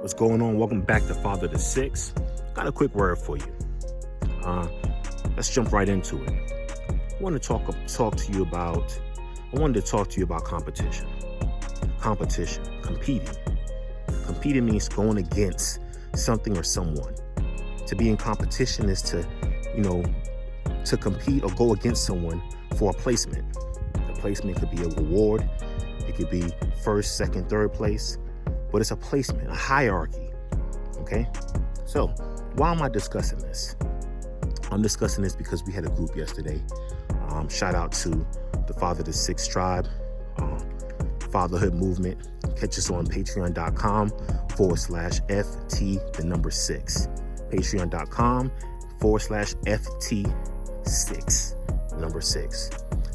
What's going on? Welcome back to Fatherhood. Got a quick word for you. Let's jump right into it. I wanted to talk to you about competition. Competing. Competing means going against something or someone. To be in competition is to compete or go against someone for a placement. The placement could be a reward. It could be first, second, third place. But it's a placement, a hierarchy, okay? So why am I discussing this? I'm discussing this because we had a group yesterday. Shout out to the Fatherhood tribe, Fatherhood movement. Catch us on patreon.com/FT6. Patreon.com/FT6.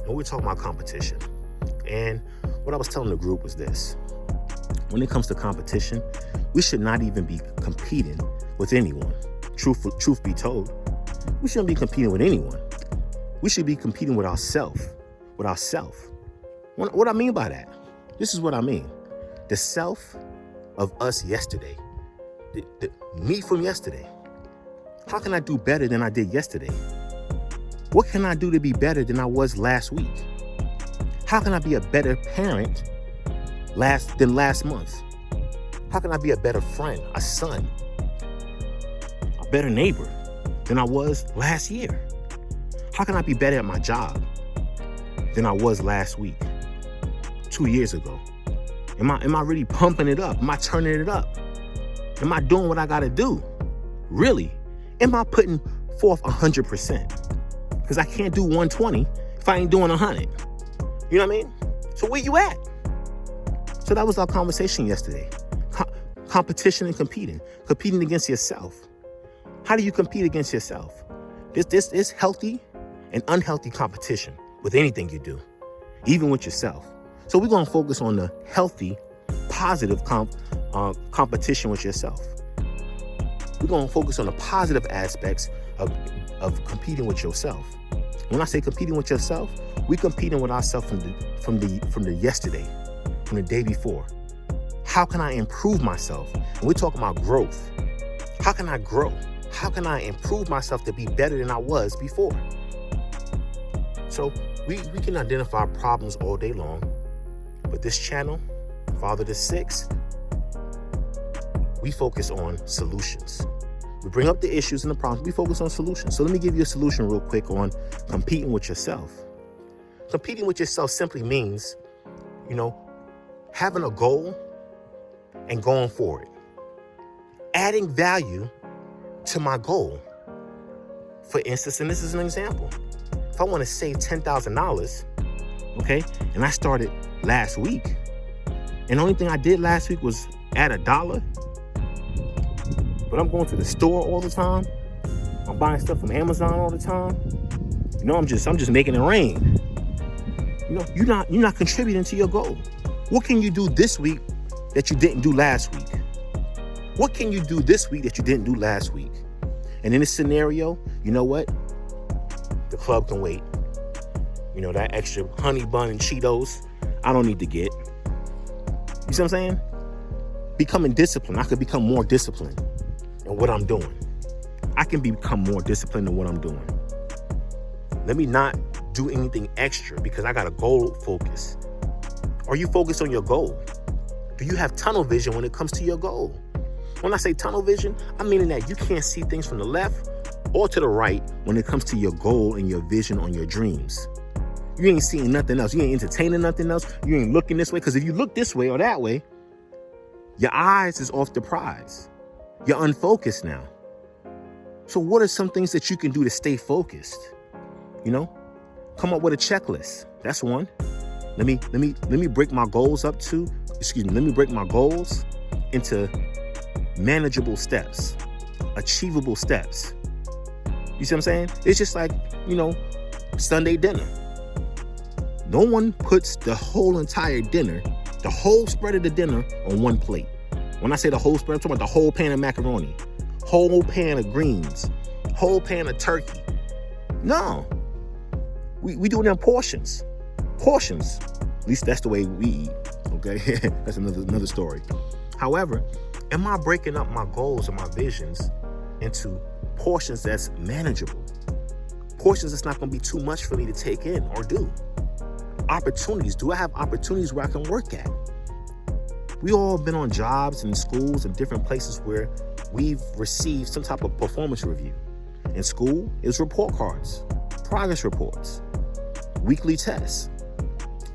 And we're talking about competition. And what I was telling the group was this. When it comes to competition, we should not even be competing with anyone. Truth be told, we shouldn't be competing with anyone. We should be competing with ourselves. What I mean by that? This is what I mean. The self of us yesterday, the me from yesterday. How can I do better than I did yesterday? What can I do to be better than I was last week? How can I be a better parent than last month? How can I be a better friend, a son, a better neighbor than I was last year? How can I be better at my job than I was last week, 2 years ago? Am I really pumping it up? Am I turning it up? Am I doing what I gotta do? Really? Am I putting forth 100%? Because I can't do 120 if I ain't doing 100. You know what I mean? So where you at? So that was our conversation yesterday. Competition and competing against yourself. How do you compete against yourself? This healthy and unhealthy competition with anything you do, even with yourself. So we're going to focus on the healthy, positive competition with yourself. We're going to focus on the positive aspects of competing with yourself. When I say competing with yourself, we're competing with ourselves from the yesterday, from the day before. How can I improve myself? And we're talking about growth. How can I grow? How can I improve myself to be better than I was before? So we can identify problems all day long, but this channel, Fatherhood, we focus on solutions. We bring up the issues and the problems. We focus on solutions. So let me give you a solution real quick on competing with yourself. Competing with yourself simply means, having a goal and going for it. Adding value to my goal. For instance, and this is an example. If I want to save $10,000, okay, and I started last week, and the only thing I did last week was add $1, but I'm going to the store all the time. I'm buying stuff from Amazon all the time. I'm just making it rain. You're not contributing to your goal. What can you do this week that you didn't do last week? What can you do this week that you didn't do last week? And in this scenario, you know what? The club can wait. That extra honey bun and Cheetos, I don't need to get. You see what I'm saying? Becoming disciplined. I could become more disciplined in what I'm doing. I can become more disciplined in what I'm doing. Let me not do anything extra because I got a goal focus. Are you focused on your goal? Do you have tunnel vision when it comes to your goal? When I say tunnel vision, I'm meaning that you can't see things from the left or to the right when it comes to your goal and your vision on your dreams. You ain't seeing nothing else. You ain't entertaining nothing else. You ain't looking this way. Because if you look this way or that way, your eyes is off the prize. You're unfocused now. So what are some things that you can do to stay focused? Come up with a checklist. That's one. Let me break my goals into manageable steps, achievable steps. You see what I'm saying? It's just like, Sunday dinner. No one puts the whole entire dinner, the whole spread of the dinner on one plate. When I say the whole spread, I'm talking about the whole pan of macaroni, whole pan of greens, whole pan of turkey. No. We do it in portions. At least that's the way we eat. Okay, that's another story. However, Am I breaking up my goals and my visions into portions that's manageable? Portions that's not going to be too much for me to take in or do. Opportunities. Do I have opportunities where I can work at? We all been on jobs and schools and different places where we've received some type of performance review. In school, it's report cards, progress reports, weekly tests,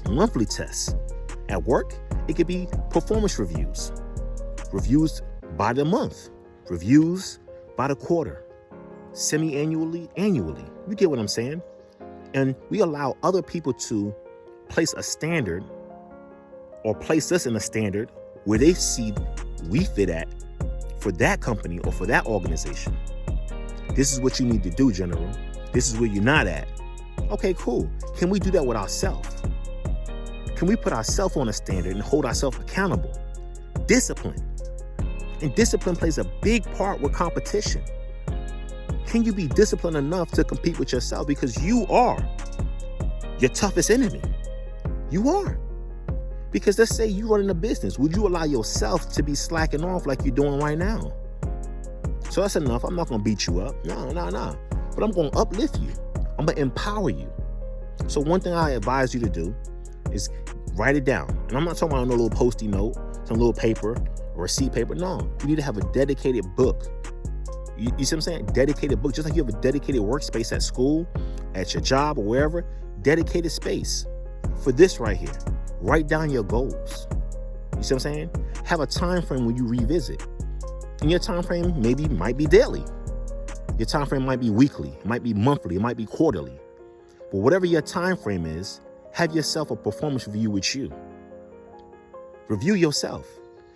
monthly tests. At work, it could be performance reviews. Reviews by the month, reviews by the quarter, semi-annually, annually. You get what I'm saying? And we allow other people to place a standard or place us in a standard where they see we fit at for that company or for that organization. This is what you need to do, General. This is where you're not at. Okay, cool. Can we do that with ourselves? Can we put ourselves on a standard and hold ourselves accountable? Discipline. And discipline plays a big part with competition. Can you be disciplined enough to compete with yourself? Because you are your toughest enemy. You are. Because let's say you're running a business. Would you allow yourself to be slacking off like you're doing right now? So that's enough. I'm not going to beat you up. No. But I'm going to uplift you. I'm going to empower you. So one thing I advise you to do is write it down. And I'm not talking about no little Post-it note, some little paper, or a receipt paper. No, you need to have a dedicated book. You see what I'm saying? Dedicated book. Just like you have a dedicated workspace at school, at your job, or wherever. Dedicated space for this right here. Write down your goals. You see what I'm saying? Have a time frame when you revisit. And your time frame might be daily. Your time frame might be weekly. It might be monthly. It might be quarterly. But whatever your time frame is, have yourself a performance review with you. Review yourself.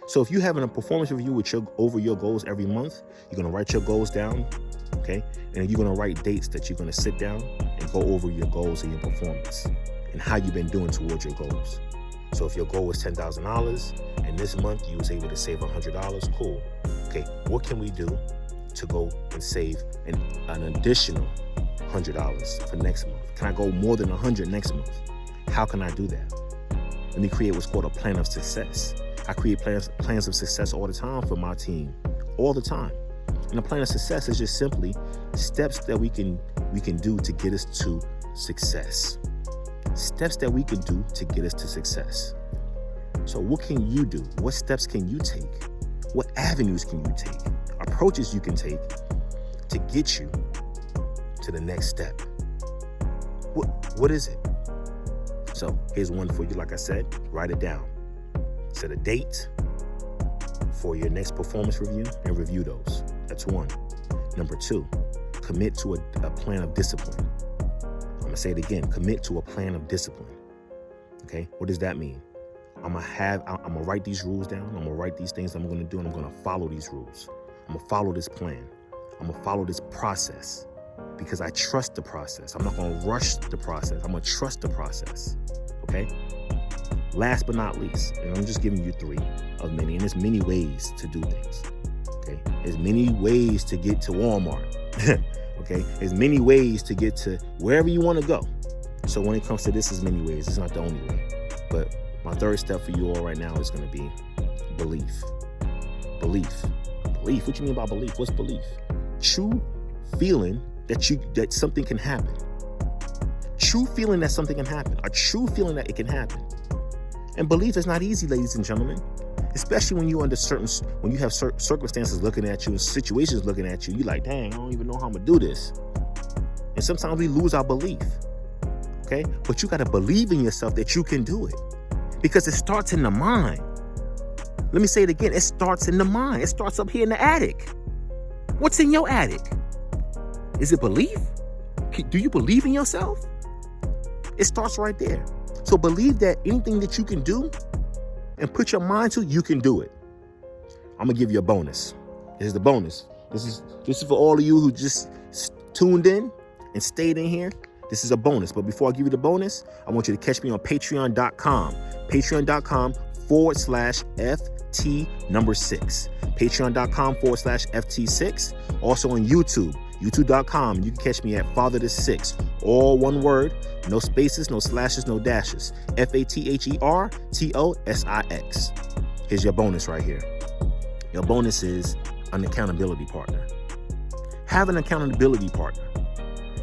So if you're having a performance review over your goals every month, you're going to write your goals down, okay? And you're going to write dates that you're going to sit down and go over your goals and your performance and how you've been doing towards your goals. So if your goal was $10,000 and this month you was able to save $100, cool. Okay, what can we do to go and save an additional $100 for next month? Can I go more than $100 next month? How can I do that? Let me create what's called a plan of success. I create plans of success all the time for my team, all the time. And a plan of success is just simply steps that we can do to get us to success. Steps that we can do to get us to success. So what can you do? What steps can you take? What avenues can you take? Approaches you can take to get you to the next step. What is it? So here's one for you. Like I said, write it down. Set a date for your next performance review and review those. That's one. Number two, commit to a plan of discipline. I'm going to say it again. Commit to a plan of discipline. Okay? What does that mean? I'm going to write these rules down. I'm going to write these things I'm going to do, and I'm going to follow these rules. I'm going to follow this plan. I'm going to follow this process because I trust the process. I'm not going to rush the process. I'm going to trust the process. Okay? Last but not least, and I'm just giving you three of many, and there's many ways to do things. Okay? There's many ways to get to Walmart. Okay? There's many ways to get to wherever you want to go. So when it comes to this, there's many ways. It's not the only way. But my third step for you all right now is going to be belief. Belief. Belief. What you mean by belief? What's belief? True feeling that something can happen. True feeling that something can happen. A true feeling that it can happen. And belief is not easy, ladies and gentlemen. Especially when you have circumstances looking at you and situations looking at you. You're like, dang, I don't even know how I'm going to do this. And sometimes we lose our belief. Okay? But you got to believe in yourself that you can do it. Because it starts in the mind. Let me say it again. It starts in the mind. It starts up here in the attic. What's in your attic? Is it belief? Do you believe in yourself? It starts right there. So believe that anything that you can do and put your mind to, you can do it. I'm going to give you a bonus. This is the bonus. This is for all of you who just tuned in and stayed in here. This is a bonus. But before I give you the bonus, I want you to catch me on patreon.com. Patreon.com/FT6. Patreon.com/FT6. Also on YouTube. YouTube.com. You can catch me at Father to 6. All one word. No spaces, no slashes, no dashes. FATHERTOSIX. Here's your bonus right here. Your bonus is an accountability partner. Have an accountability partner.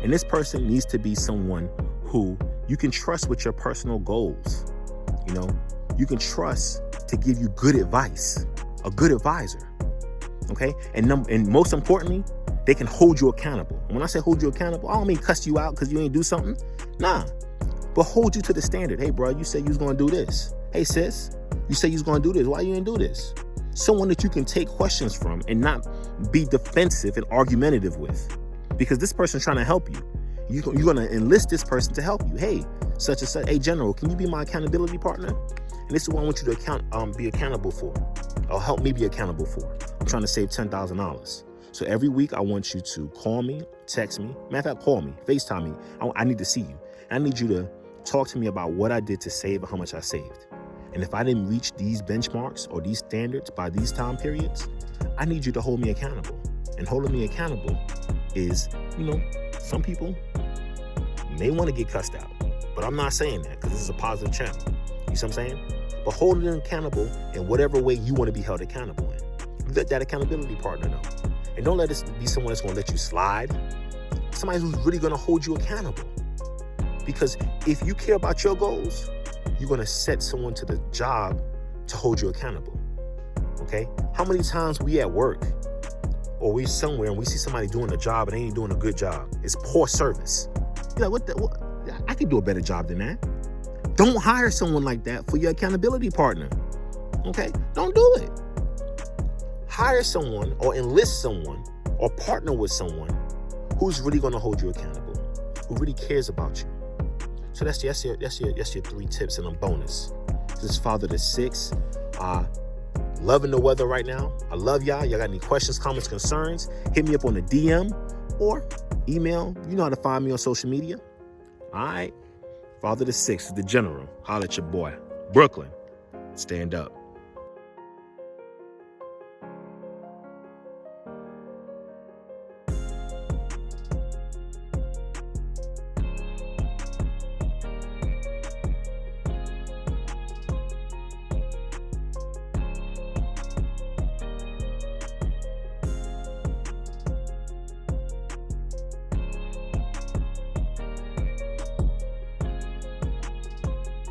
And this person needs to be someone who you can trust with your personal goals. You know, you can trust to give you good advice, a good advisor. Okay. And most importantly, they can hold you accountable. And when I say hold you accountable, I don't mean cuss you out because you ain't do something. Nah, but hold you to the standard. Hey, bro, you said you was going to do this. Hey, sis, you said you was going to do this. Why you ain't do this? Someone that you can take questions from and not be defensive and argumentative with, because this person's trying to help you. You're going to enlist this person to help you. Hey, such and such. Hey, General, can you be my accountability partner? And this is what I want you to be accountable for, or help me be accountable for. I'm trying to save $10,000. So every week I want you to call me, text me. Matter of fact, call me, FaceTime me. I need to see you. I need you to talk to me about what I did to save and how much I saved. And if I didn't reach these benchmarks or these standards by these time periods, I need you to hold me accountable. And holding me accountable is, some people may want to get cussed out, but I'm not saying that because this is a positive channel. You see what I'm saying? But holding them accountable in whatever way you want to be held accountable in. Let that accountability partner know. And don't let this be someone that's going to let you slide. Somebody who's really going to hold you accountable. Because if you care about your goals, you're going to set someone to the job to hold you accountable. Okay? How many times we at work or we somewhere and we see somebody doing a job and they ain't doing a good job? It's poor service. You're like, what? I could do a better job than that. Don't hire someone like that for your accountability partner. Okay? Don't do it. Hire someone or enlist someone or partner with someone who's really going to hold you accountable, who really cares about you. So that's your 3 tips and a bonus. This is Fatherhood. Loving the weather right now. I love y'all. Y'all got any questions, comments, concerns? Hit me up on the DM or email. You know how to find me on social media. All right. Fatherhood, the General. Holla at your boy. Brooklyn. Stand up.